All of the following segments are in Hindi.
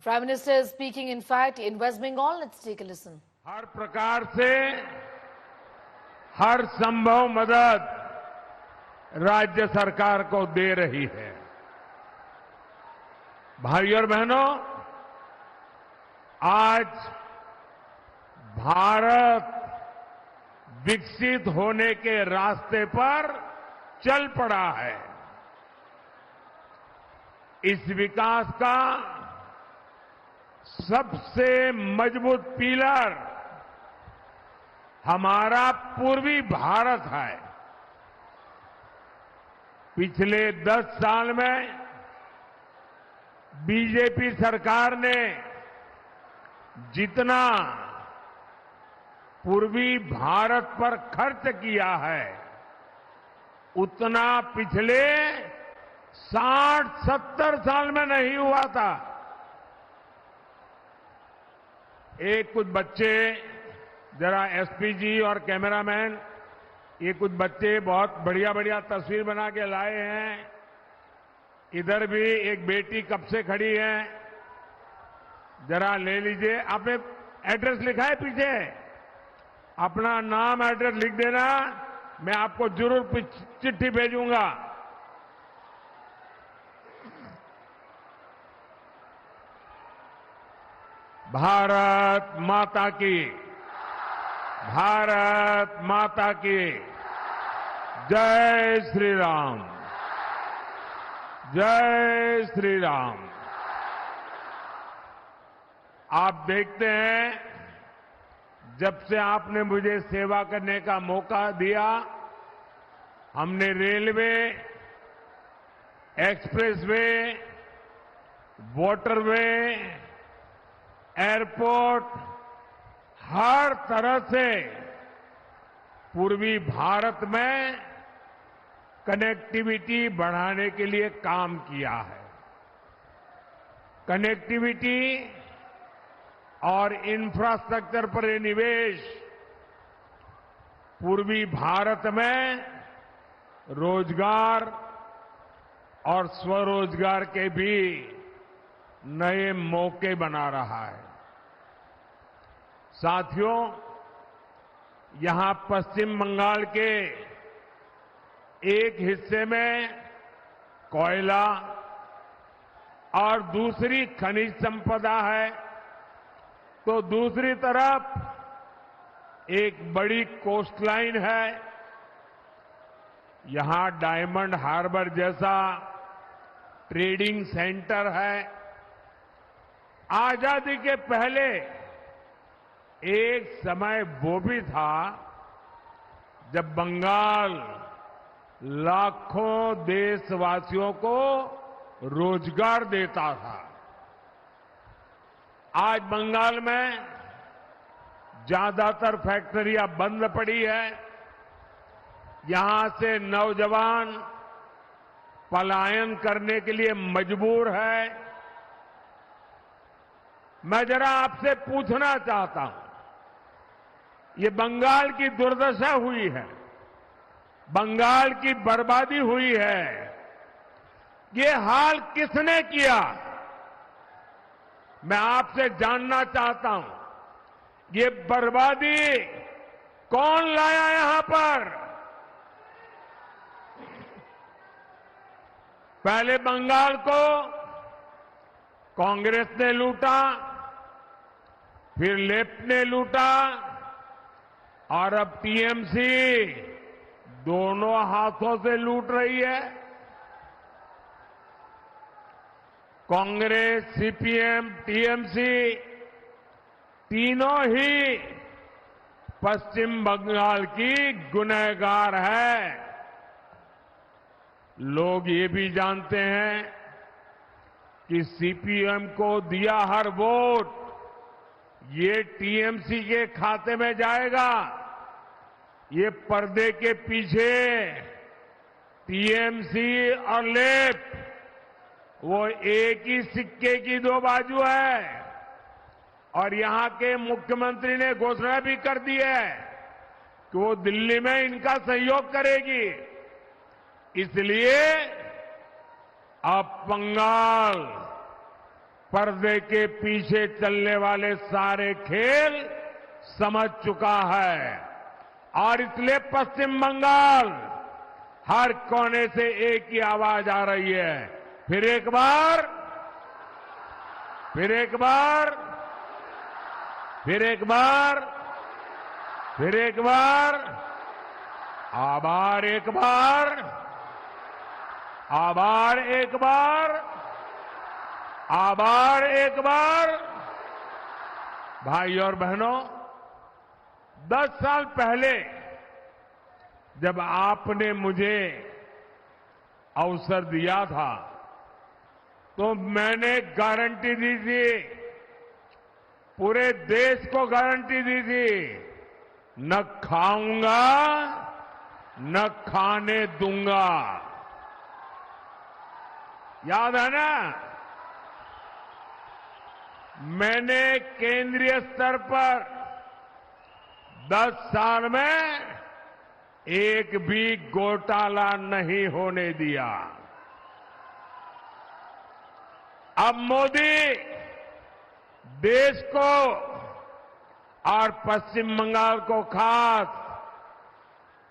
Prime Minister is speaking, in fact, in West Bengal. Let's take a listen. हर प्रकार से हर संभव मदद राज्य सरकार को दे रही है। भाइयों और बहनों, आज भारत विकसित होने के रास्ते पर चल पड़ा है। इस विकास का सबसे मजबूत पिलर हमारा पूर्वी भारत है। पिछले 10 साल में बीजेपी सरकार ने जितना पूर्वी भारत पर खर्च किया है, उतना पिछले 60-70 साल में नहीं हुआ था। एक कुछ बच्चे, जरा एसपी जी और कैमरामैन, ये कुछ बच्चे बहुत बढ़िया बढ़िया तस्वीर बना के लाए हैं। इधर भी एक बेटी कब से खड़ी है, जरा ले लीजिए। आपने एड्रेस लिखा है पीछे? अपना नाम एड्रेस लिख देना, मैं आपको जरूर चिट्ठी भेजूंगा। भारत माता की, भारत माता की जय श्री राम, जय श्री राम। आप देखते हैं, जब से आपने मुझे सेवा करने का मौका दिया, हमने रेलवे, एक्सप्रेसवे, वाटरवे, एयरपोर्ट, हर तरह से पूर्वी भारत में कनेक्टिविटी बढ़ाने के लिए काम किया है। कनेक्टिविटी और इंफ्रास्ट्रक्चर पर निवेश पूर्वी भारत में रोजगार और स्वरोजगार के भी नए मौके बना रहा है। साथियों, यहां पश्चिम बंगाल के एक हिस्से में कोयला और दूसरी खनिज संपदा है, तो दूसरी तरफ एक बड़ी कोस्टलाइन है। यहां डायमंड हार्बर जैसा ट्रेडिंग सेंटर है। आजादी के पहले एक समय वो भी था जब बंगाल लाखों देशवासियों को रोजगार देता था। आज बंगाल में ज्यादातर फैक्ट्रियां बंद पड़ी है। यहां से नौजवान पलायन करने के लिए मजबूर है। मैं जरा आपसे पूछना चाहता हूं, ये बंगाल की दुर्दशा हुई है, बंगाल की बर्बादी हुई है, ये हाल किसने किया? मैं आपसे जानना चाहता हूं, ये बर्बादी कौन लाया यहां पर? पहले बंगाल को कांग्रेस ने लूटा, फिर लेफ्ट ने लूटा, और अब टीएमसी दोनों हाथों से लूट रही है। कांग्रेस, सीपीएम, टीएमसी तीनों ही पश्चिम बंगाल की गुनहगार है। लोग ये भी जानते हैं कि सीपीएम को दिया हर वोट ये टीएमसी के खाते में जाएगा। ये पर्दे के पीछे टीएमसी और लेफ्ट वो एक ही सिक्के की दो बाजू है। और यहां के मुख्यमंत्री ने घोषणा भी कर दी है कि वो दिल्ली में इनका सहयोग करेगी। इसलिए अब बंगाल पर्दे के पीछे चलने वाले सारे खेल समझ चुका है और इसलिए पश्चिम बंगाल हर कोने से एक ही आवाज आ रही है। फिर एक बार, फिर एक बार, फिर एक बार, फिर एक बार, आभार एक बार, आभार एक बार, आभार एक बार। भाई और बहनों, 10 साल पहले जब आपने मुझे अवसर दिया था तो मैंने गारंटी दी थी, पूरे देश को गारंटी दी थी, न खाऊंगा न खाने दूंगा। याद है ना? मैंने केंद्रीय स्तर पर 10 साल में एक भी घोटाला नहीं होने दिया। अब मोदी देश को और पश्चिम बंगाल को खास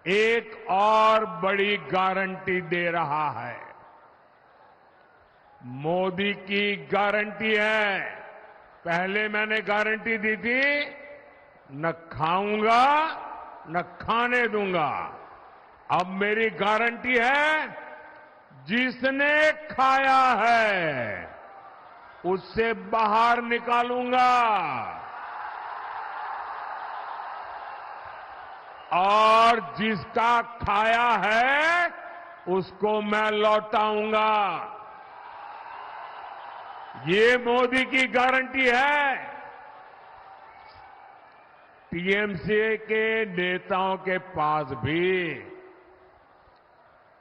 एक और बड़ी गारंटी दे रहा है। मोदी की गारंटी है, पहले मैंने गारंटी दी थी, न खाऊंगा न खाने दूंगा। अब मेरी गारंटी है, जिसने खाया है उससे बाहर निकालूंगा और जिसका खाया है उसको मैं लौटाऊंगा। ये मोदी की गारंटी है। टीएमसी के नेताओं के पास भी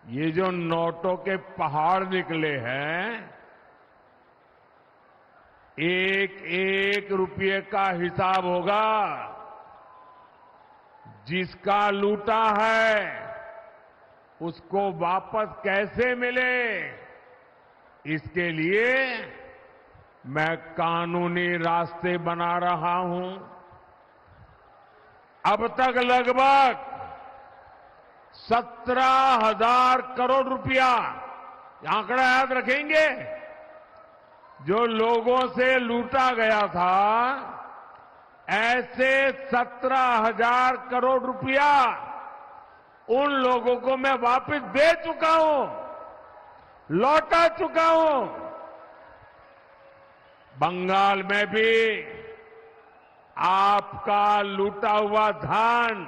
ये जो नोटों के पहाड़ निकले हैं, एक एक रुपये का हिसाब होगा। जिसका लूटा है उसको वापस कैसे मिले, इसके लिए मैं कानूनी रास्ते बना रहा हूं। अब तक लगभग 17,000 करोड़ रुपया, आंकड़ा याद रखेंगे, जो लोगों से लूटा गया था, ऐसे 17,000 करोड़ रुपया उन लोगों को मैं वापस दे चुका हूं, लौटा चुका हूं। बंगाल में भी आपका लूटा हुआ धन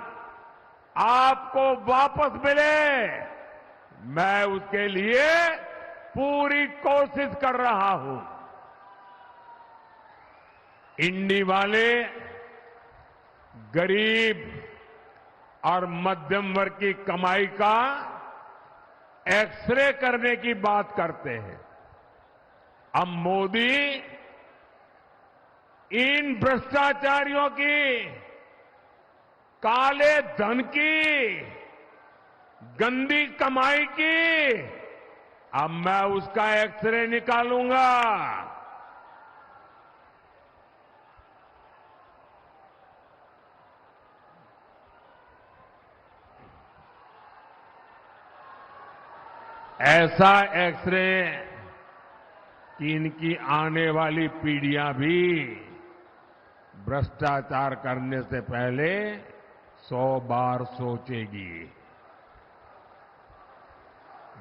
आपको वापस मिले, मैं उसके लिए पूरी कोशिश कर रहा हूं। इंडी वाले गरीब और मध्यम वर्ग की कमाई का एक्सरे करने की बात करते हैं। अब मोदी इन भ्रष्टाचारियों की, काले धन की, गंदी कमाई की, अब मैं उसका एक्सरे निकालूंगा। ऐसा एक्सरे कि इनकी आने वाली पीढ़ियां भी भ्रष्टाचार करने से पहले 100 बार सोचेगी।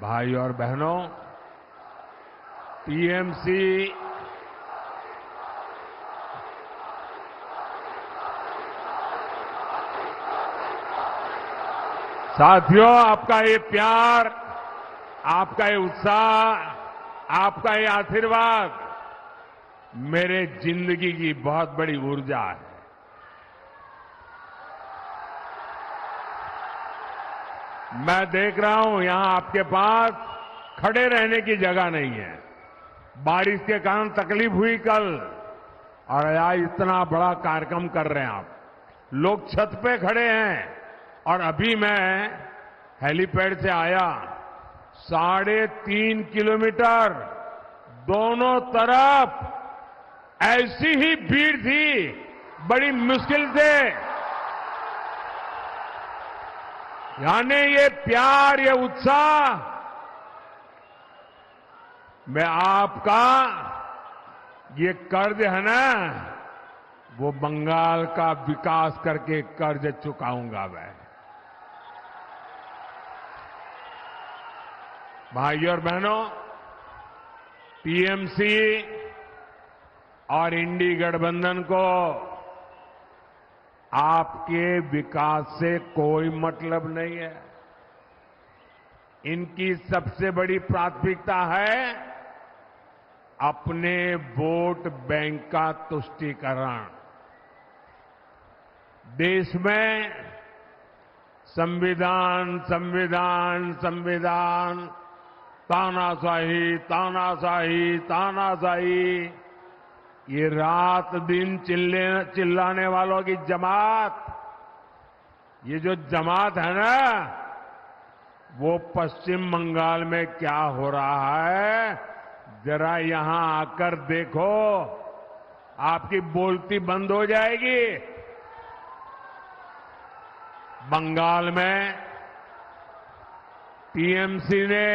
भाई और बहनों, टीएमसी साथियों, आपका ये प्यार, आपका ये उत्साह, आपका ये आशीर्वाद मेरे जिंदगी की बहुत बड़ी ऊर्जा है। मैं देख रहा हूं यहां आपके पास खड़े रहने की जगह नहीं है। बारिश के कारण तकलीफ हुई कल, और आज इतना बड़ा कार्यक्रम कर रहे हैं आप। लोग छत पे खड़े हैं, और अभी मैं हेलीपैड से आया, 3.5 किलोमीटर दोनों तरफ ऐसी ही भीड़ थी, बड़ी मुश्किल से, यानी ये प्यार, ये उत्साह मैं आपका ये कर्ज है ना, वो बंगाल का विकास करके कर्ज चुकाऊंगा मैं। भाइयों और बहनों, टीएमसी और इंडी गठबंधन को आपके विकास से कोई मतलब नहीं है। इनकी सबसे बड़ी प्राथमिकता है अपने वोट बैंक का तुष्टीकरण। देश में संविधान संविधान संविधान, तानाशाही तानाशाही तानाशाही, ये रात दिन चिल्लाने वालों की जमात, ये जो जमात है ना, वो पश्चिम बंगाल में क्या हो रहा है जरा यहां आकर देखो, आपकी बोलती बंद हो जाएगी। बंगाल में टीएमसी ने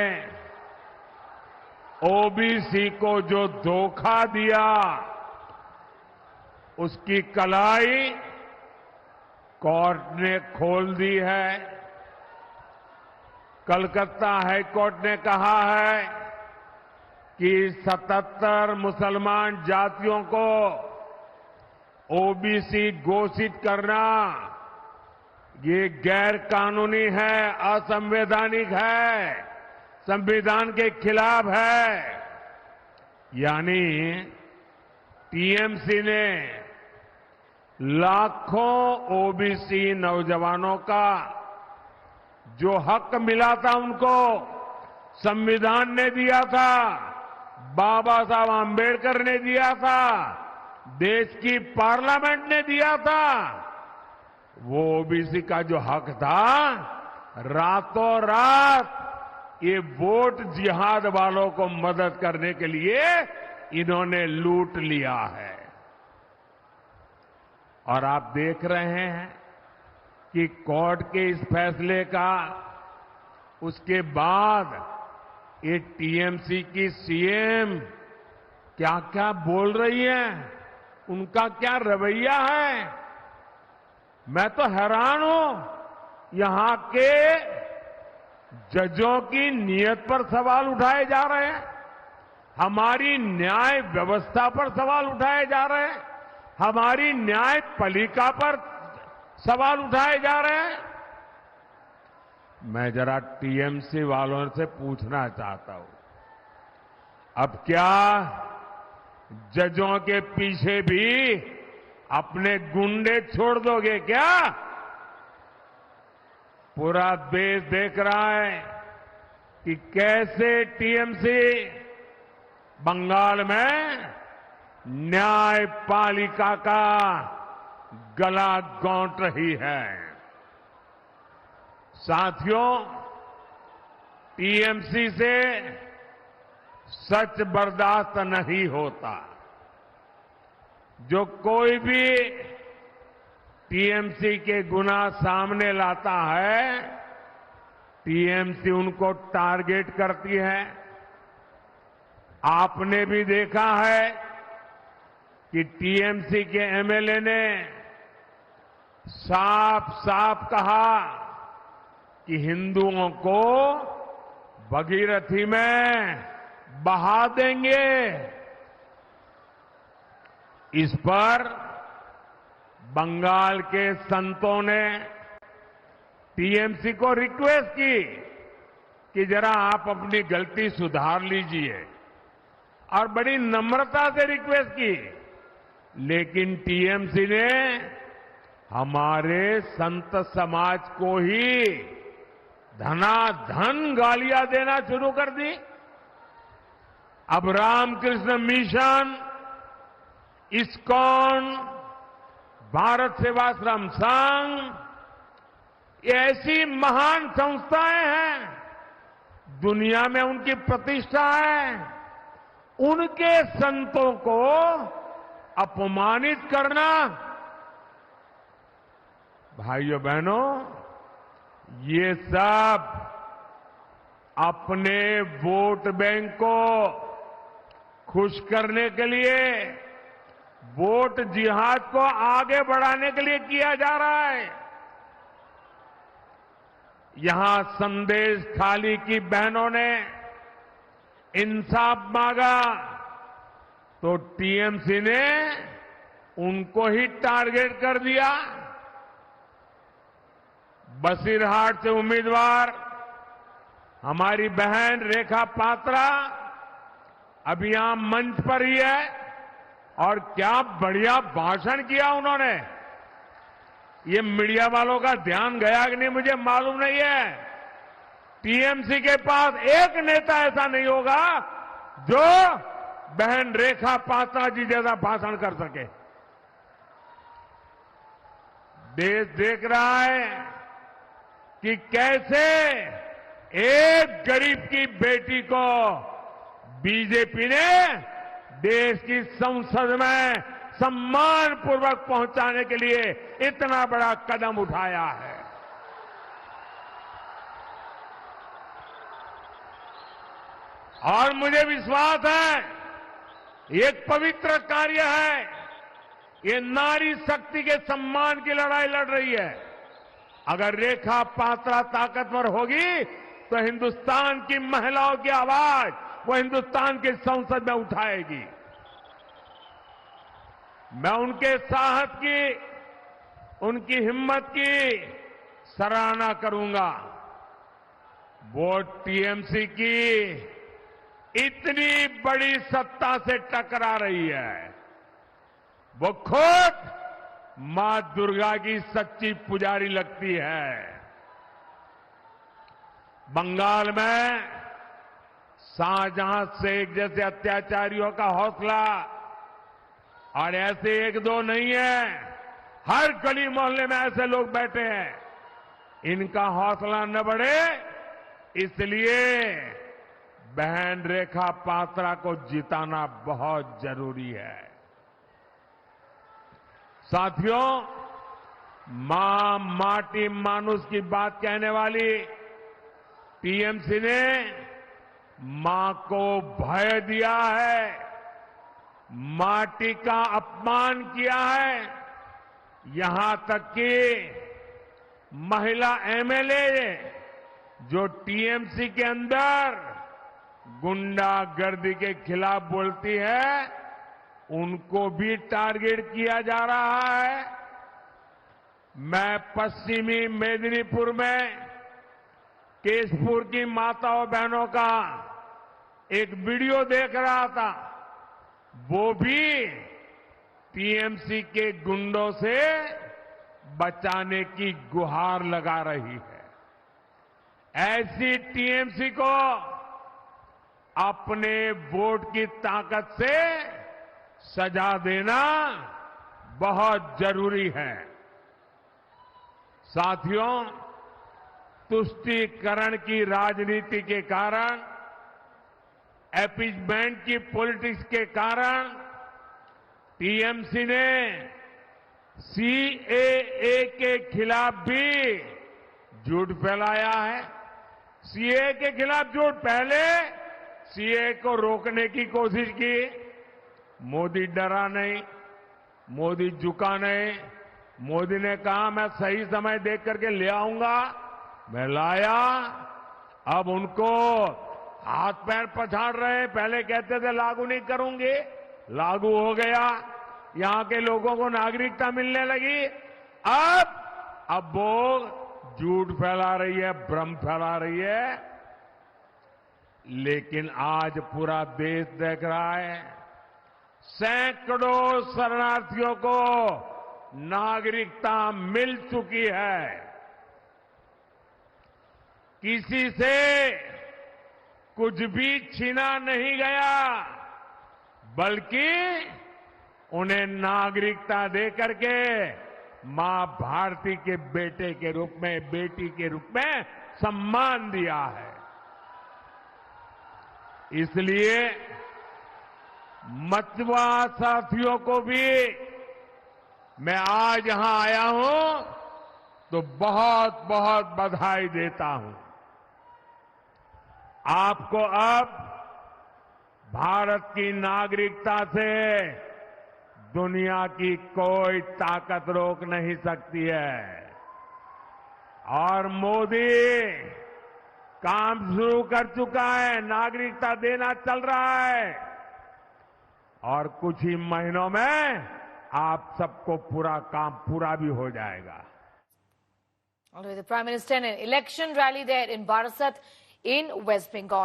ओबीसी को जो धोखा दिया, उसकी कलाई कोर्ट ने खोल दी है। कलकत्ता हाई कोर्ट ने कहा है कि 77 मुसलमान जातियों को ओबीसी घोषित करना ये गैर कानूनी है, असंवैधानिक है, संविधान के खिलाफ है। यानी टीएमसी ने लाखों ओबीसी नौजवानों का जो हक मिला था उनको संविधान ने दिया था, बाबा साहब आंबेडकर ने दिया था, देश की पार्लियामेंट ने दिया था, वो ओबीसी का जो हक था, रातों रात ये वोट जिहाद वालों को मदद करने के लिए इन्होंने लूट लिया है। और आप देख रहे हैं कि कोर्ट के इस फैसले का उसके बाद ये टीएमसी की सीएम क्या क्या बोल रही है, उनका क्या रवैया है, मैं तो हैरान हूं। यहां के जजों की नीयत पर सवाल उठाए जा रहे हैं, हमारी न्याय व्यवस्था पर सवाल उठाए जा रहे हैं, हमारी न्यायपालिका पर सवाल उठाए जा रहे हैं। मैं जरा टीएमसी वालों से पूछना चाहता हूं, अब क्या जजों के पीछे भी अपने गुंडे छोड़ दोगे क्या? पूरा देश देख रहा है कि कैसे टीएमसी बंगाल में न्यायपालिका का गला गौंट रही है। साथियों, टीएमसी से सच बर्दाश्त नहीं होता। जो कोई भी टीएमसी के गुनाह सामने लाता है, टीएमसी उनको टारगेट करती है। आपने भी देखा है कि टीएमसी के एमएलए ने साफ साफ कहा कि हिंदुओं को भगीरथी में बहा देंगे। इस पर बंगाल के संतों ने टीएमसी को रिक्वेस्ट की कि जरा आप अपनी गलती सुधार लीजिए, और बड़ी नम्रता से रिक्वेस्ट की। लेकिन टीएमसी ने हमारे संत समाज को ही धनाधन गालियां देना शुरू कर दी। अब रामकृष्ण मिशन, इस्कॉन, भारत सेवाश्रम संघ, ये ऐसी महान संस्थाएं हैं, दुनिया में उनकी प्रतिष्ठा है। उनके संतों को अपमानित करना, भाइयों बहनों, ये सब अपने वोट बैंक को खुश करने के लिए, वोट जिहाद को आगे बढ़ाने के लिए किया जा रहा है। यहां संदेश खाली की बहनों ने इंसाफ मांगा तो टीएमसी ने उनको ही टारगेट कर दिया। बसीरहाट से उम्मीदवार हमारी बहन रेखा पात्रा अभी यहां मंच पर ही है और क्या बढ़िया भाषण किया उन्होंने। ये मीडिया वालों का ध्यान गया कि नहीं मुझे मालूम नहीं है। टीएमसी के पास एक नेता ऐसा नहीं होगा जो बहन रेखा पात्रा जी जैसा भाषण कर सके। देश देख रहा है कि कैसे एक गरीब की बेटी को बीजेपी ने देश की संसद में सम्मानपूर्वक पहुंचाने के लिए इतना बड़ा कदम उठाया है। और मुझे विश्वास है ये एक पवित्र कार्य है। ये नारी शक्ति के सम्मान की लड़ाई लड़ रही है। अगर रेखा पात्रा ताकतवर होगी तो हिंदुस्तान की महिलाओं की आवाज वो हिंदुस्तान की संसद में उठाएगी। मैं उनके साहस की, उनकी हिम्मत की सराहना करूंगा। वो टीएमसी की इतनी बड़ी सत्ता से टकरा रही है। वो खुद मां दुर्गा की सच्ची पुजारी लगती है। बंगाल में शाहजहां शेख जैसे अत्याचारियों का हौसला, और ऐसे एक दो नहीं है, हर गली मोहल्ले में ऐसे लोग बैठे हैं। इनका हौसला न बढ़े इसलिए बहन रेखा पात्रा को जिताना बहुत जरूरी है। साथियों, मां माटी मानुष की बात कहने वाली टीएमसी ने मां को भय दिया है, माटी का अपमान किया है। यहां तक कि महिला एमएलए जो टीएमसी के अंदर गुंडागर्दी के खिलाफ बोलती है, उनको भी टारगेट किया जा रहा है। मैं पश्चिमी मेदिनीपुर में केशपुर की माताओं बहनों का एक वीडियो देख रहा था। वो भी टीएमसी के गुंडों से बचाने की गुहार लगा रही है। ऐसी टीएमसी को अपने वोट की ताकत से सजा देना बहुत जरूरी है। साथियों, तुष्टीकरण की राजनीति के कारण, अपीजमेंट की पॉलिटिक्स के कारण टीएमसी ने सीएए के खिलाफ भी झूठ फैलाया है। सीएए के खिलाफ झूठ, पहले सीएए को रोकने की कोशिश की, मोदी डरा नहीं, मोदी झुका नहीं। मोदी ने कहा मैं सही समय देख करके ले आऊंगा, मैं लाया। अब उनको हाथ पैर पछाड़ रहे हैं। पहले कहते थे लागू नहीं करूंगे, लागू हो गया, यहां के लोगों को नागरिकता मिलने लगी। अब वो झूठ फैला रही है, भ्रम फैला रही है। लेकिन आज पूरा देश देख रहा है, सैकड़ों शरणार्थियों को नागरिकता मिल चुकी है। किसी से कुछ भी छीना नहीं गया, बल्कि उन्हें नागरिकता देकर के मां भारती के बेटे के रूप में, बेटी के रूप में सम्मान दिया है। इसलिए मतवा साथियों को भी मैं आज यहां आया हूं तो बहुत बहुत बधाई देता हूं। आपको अब भारत की नागरिकता से दुनिया की कोई ताकत रोक नहीं सकती है। और मोदी काम शुरू कर चुका है, नागरिकता देना चल रहा है और कुछ ही महीनों में आप सबको पूरा काम पूरा भी हो जाएगा। The Prime Minister in an election rally there in Barasat in West Bengal.